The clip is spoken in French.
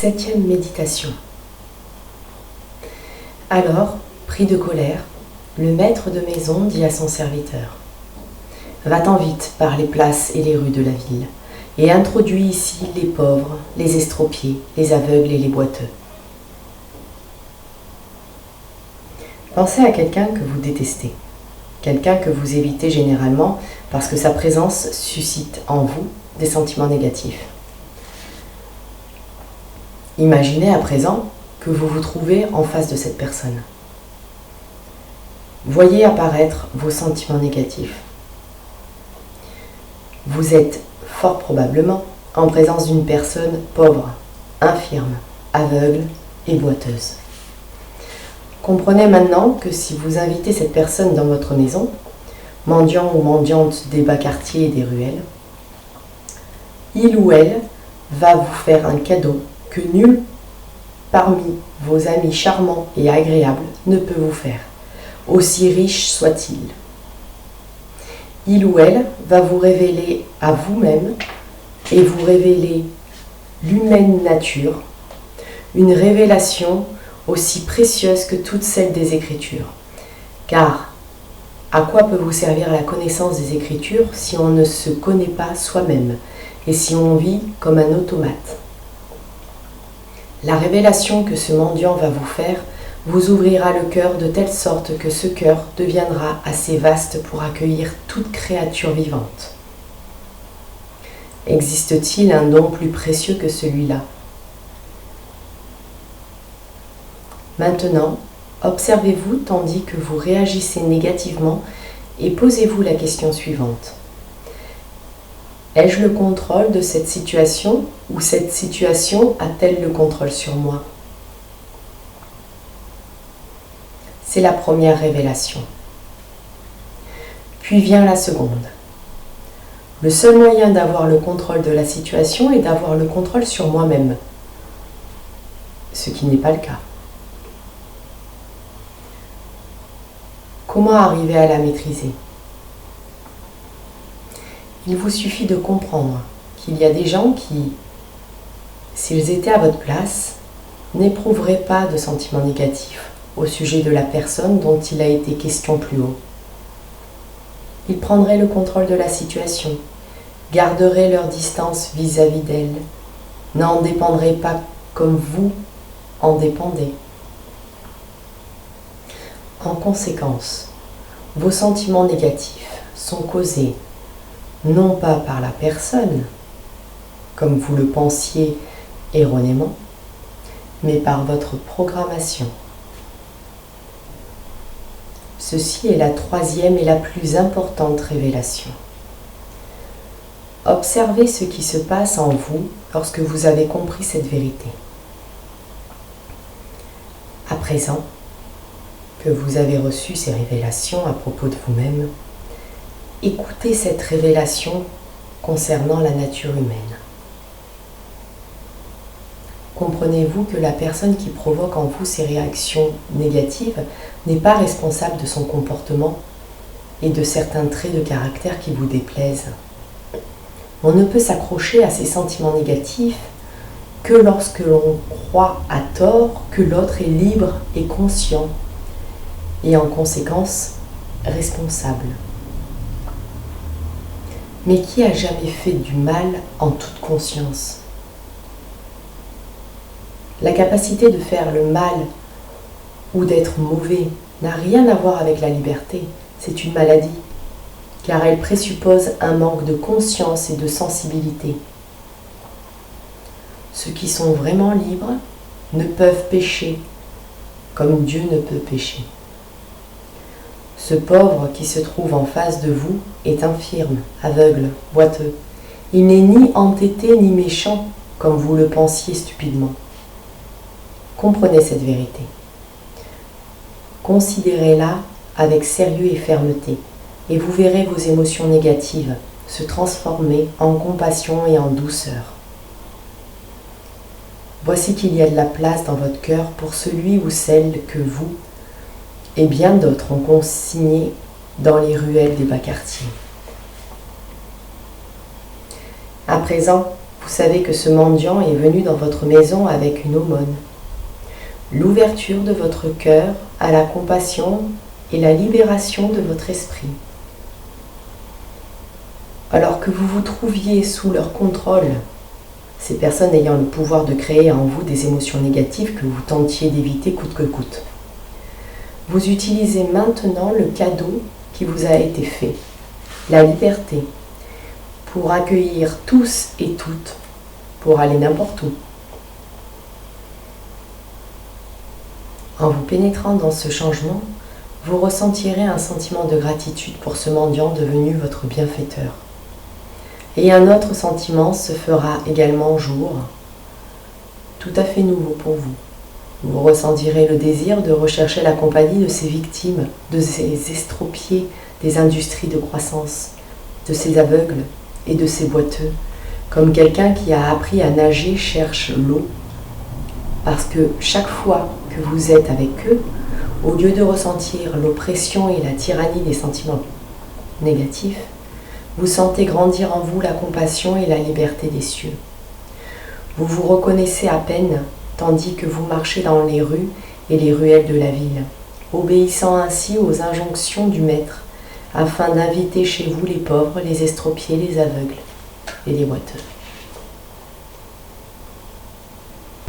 Septième méditation. Alors, pris de colère, le maître de maison dit à son serviteur : « Va-t'en vite par les places et les rues de la ville, et introduis ici les pauvres, les estropiés, les aveugles et les boiteux. » Pensez à quelqu'un que vous détestez, quelqu'un que vous évitez généralement parce que sa présence suscite en vous des sentiments négatifs. Imaginez à présent que vous vous trouvez en face de cette personne. Voyez apparaître vos sentiments négatifs. Vous êtes fort probablement en présence d'une personne pauvre, infirme, aveugle et boiteuse. Comprenez maintenant que si vous invitez cette personne dans votre maison, mendiant ou mendiante des bas quartiers et des ruelles, il ou elle va vous faire un cadeau que nul parmi vos amis charmants et agréables ne peut vous faire, aussi riche soit-il. Il ou elle va vous révéler à vous-même et vous révéler l'humaine nature, une révélation aussi précieuse que toutes celles des Écritures. Car à quoi peut vous servir la connaissance des Écritures si on ne se connaît pas soi-même et si on vit comme un automate ? La révélation que ce mendiant va vous faire vous ouvrira le cœur de telle sorte que ce cœur deviendra assez vaste pour accueillir toute créature vivante. Existe-t-il un don plus précieux que celui-là ? Maintenant, observez-vous tandis que vous réagissez négativement et posez-vous la question suivante. Ai-je le contrôle de cette situation ou cette situation a-t-elle le contrôle sur moi ? C'est la première révélation. Puis vient la seconde. Le seul moyen d'avoir le contrôle de la situation est d'avoir le contrôle sur moi-même, ce qui n'est pas le cas. Comment arriver à la maîtriser ? Il vous suffit de comprendre qu'il y a des gens qui, s'ils étaient à votre place, n'éprouveraient pas de sentiments négatifs au sujet de la personne dont il a été question plus haut. Ils prendraient le contrôle de la situation, garderaient leur distance vis-à-vis d'elle, n'en dépendraient pas comme vous en dépendez. En conséquence, vos sentiments négatifs sont causés non pas par la personne, comme vous le pensiez erronément, mais par votre programmation. Ceci est la troisième et la plus importante révélation. Observez ce qui se passe en vous lorsque vous avez compris cette vérité. À présent que vous avez reçu ces révélations à propos de vous-même, écoutez cette révélation concernant la nature humaine. Comprenez-vous que la personne qui provoque en vous ces réactions négatives n'est pas responsable de son comportement et de certains traits de caractère qui vous déplaisent. On ne peut s'accrocher à ces sentiments négatifs que lorsque l'on croit à tort que l'autre est libre et conscient et en conséquence responsable. Mais qui a jamais fait du mal en toute conscience ? La capacité de faire le mal ou d'être mauvais n'a rien à voir avec la liberté, c'est une maladie, car elle présuppose un manque de conscience et de sensibilité. Ceux qui sont vraiment libres ne peuvent pécher, comme Dieu ne peut pécher. Ce pauvre qui se trouve en face de vous est infirme, aveugle, boiteux. Il n'est ni entêté ni méchant, comme vous le pensiez stupidement. Comprenez cette vérité. Considérez-la avec sérieux et fermeté, et vous verrez vos émotions négatives se transformer en compassion et en douceur. Voici qu'il y a de la place dans votre cœur pour celui ou celle que vous et bien d'autres ont consigné dans les ruelles des bas quartiers. À présent, Vous savez que ce mendiant est venu dans votre maison avec une aumône. L'ouverture de votre cœur à la compassion et la libération de votre esprit. Alors que vous vous trouviez sous leur contrôle, ces personnes ayant le pouvoir de créer en vous des émotions négatives que vous tentiez d'éviter coûte que coûte. Vous utilisez maintenant le cadeau qui vous a été fait, la liberté, pour accueillir tous et toutes, pour aller n'importe où. En vous pénétrant dans ce changement, vous ressentirez un sentiment de gratitude pour ce mendiant devenu votre bienfaiteur. Et un autre sentiment se fera également jour, tout à fait nouveau pour vous. Vous ressentirez le désir de rechercher la compagnie de ces victimes, de ces estropiés des industries de croissance, de ces aveugles et de ces boiteux, comme quelqu'un qui a appris à nager cherche l'eau. Parce que chaque fois que vous êtes avec eux, au lieu de ressentir l'oppression et la tyrannie des sentiments négatifs, vous sentez grandir en vous la compassion et la liberté des cieux. Vous vous reconnaissez à peine, tandis que vous marchez dans les rues et les ruelles de la ville, obéissant ainsi aux injonctions du Maître, afin d'inviter chez vous les pauvres, les estropiés, les aveugles et les boiteux.